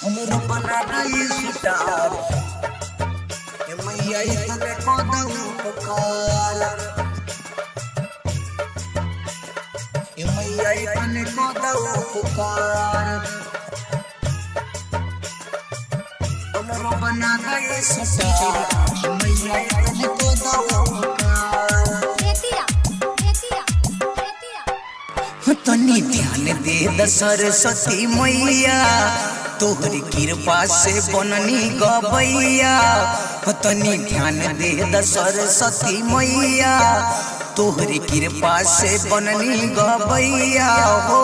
हमरो बना रही सितार ए मैया इतने को दऊ पुकार ए मैया इतने को दऊ पुकार हमरो बना रही सितार ए मैया इतने को दऊ पुकार तनी ध्यान दे द सरस्वती मैया तोहरी कृपा से बननी गवैया। तनी ध्यान दे द सरस्वती मैया तोहरी कृपा से बननी गवैया हो।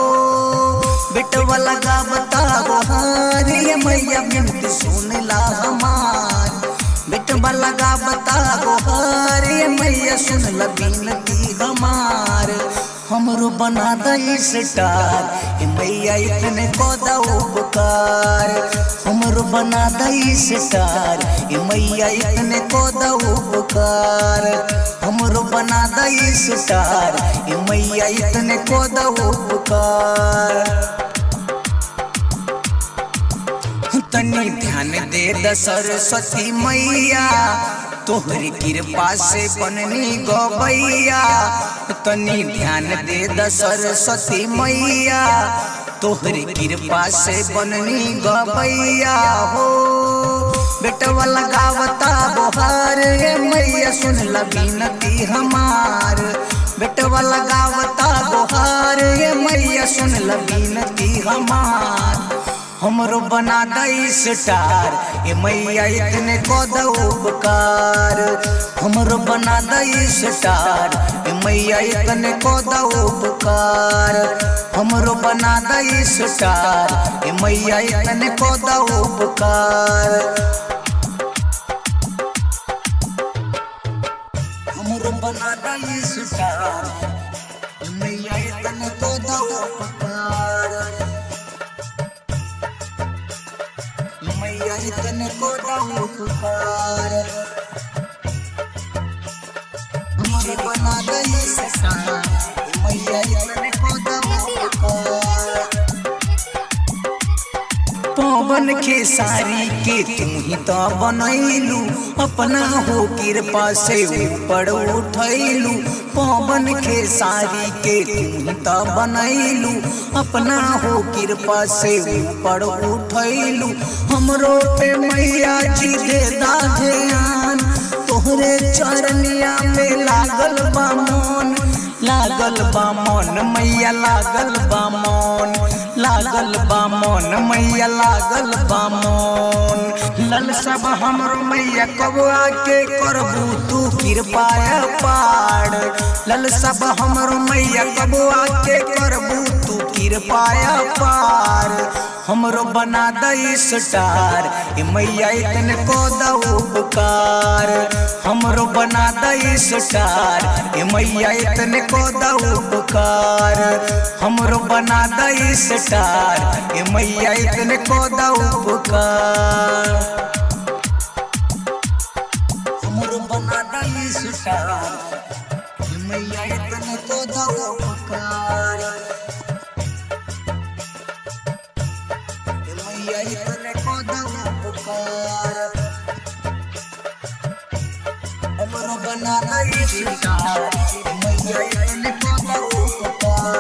बेटवा लगा बताओ हारे मैया बिनती सुन ला हमार। बेटवा लगा बताओ हारे मैया सुन ला बिनती हमार। हमरो बना दई स्टार ए मैया इतने को दऊ पुकार। हमरो बना दई स्टार ए मैया इतने को दऊ पुकार। हमरो बना दई स्टार ए मैया इतने को दऊ पुकार। तनी ध्यान दे द सरस्वती मैया तोहरी कृपा से बननी गवैया। तनी ध्यान दे द सरस्वती मैया तोहरी कृपा से बननी गवैया हो। बेटवा लगावता बोहार मैया सुन ला बिनती हमार। बेटवा लगावता बोहार मैया सुन ला बिनती हमार। हमरो बना दई स्टार ए मैया इतने को दऊ पुकार। हमरो बना दई स्टार ए मैया इतने को दऊ पुकार। हमरो बना दई स्टार ए मैया इतने को दऊ पुकार। हमरो बना दई स्टार ए मैया इतने को दऊ पुकार। मैया इतने को दऊ पुकार। हमरो बना दई स्टार मैया इतने को दऊ पुकार। पवन के सारी के तुम ही तो बनैलू अपना हो कृपा से ऊपर उठैलू। पवन के सारी के तुम ही तो बनैलू अपना हो कृपा से ऊपर उठैलू। हमरो पे मैया जी दे दा ध्यान तोहरे चरनिया में लागल बा मन। लागल बा मन मैया लागल बा मन। लागल बा मन मैया लागल बा मन। लल सब हमरो मैया कब आके करबू तू कृपा पाड़। लल सब हमरो मैया कब आके करबू तू कृपा पार। हमरो बना दई स्टार ए मैया इतने को दऊ पुकार। हमरो बना दई स्टार ए मैया इतने को दऊ पुकार। हमरो बना दई स्टार ए मैया इतने को दऊ पुकार। हमरो बना दई स्टार ए मैया इतने को दऊ पुकार। मैया इतने को दऊ पुकार। हमरो बना दई स्टार मैया इतने को दऊ पुकार।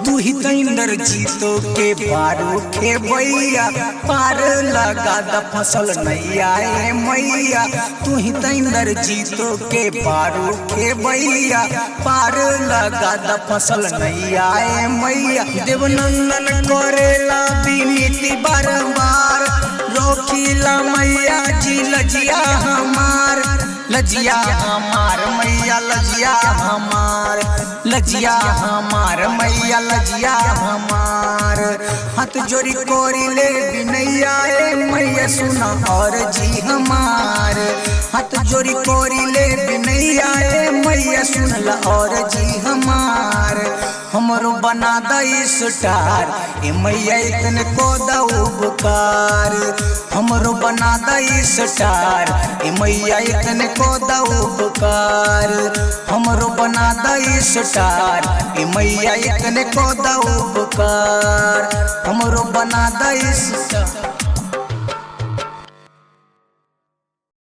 तू ही तो इंद्रजीतो के बारू के भैया पार लगा द फसल नैया ए मैया। तू ही तो इंद्रजीतो के बारू के भैया पार लगा द फसल नैया ए मैया। देवनंदन करेला विनती बारंबार रोकीला मैया जी लजिया हमार। लजिया हमार मैया लजिया हमार। लजिया हमार मैया लजिया हमार। हाथ जोड़ी कोरी ले बिनैया ए मैया सुना और जी हमार। हाथ जोड़ी कोरी ले बिनैया ए मैया सुन ला और जी हमार। हमरो बना दई स्टार ए मैया इतने को दऊ बुकार हमरो बना दई स्टार ए मैया इतने को दऊ बुकार हमरो बना दई स्टार ए मैया इतने को दऊ बुकार हमरो बना दई स्टार।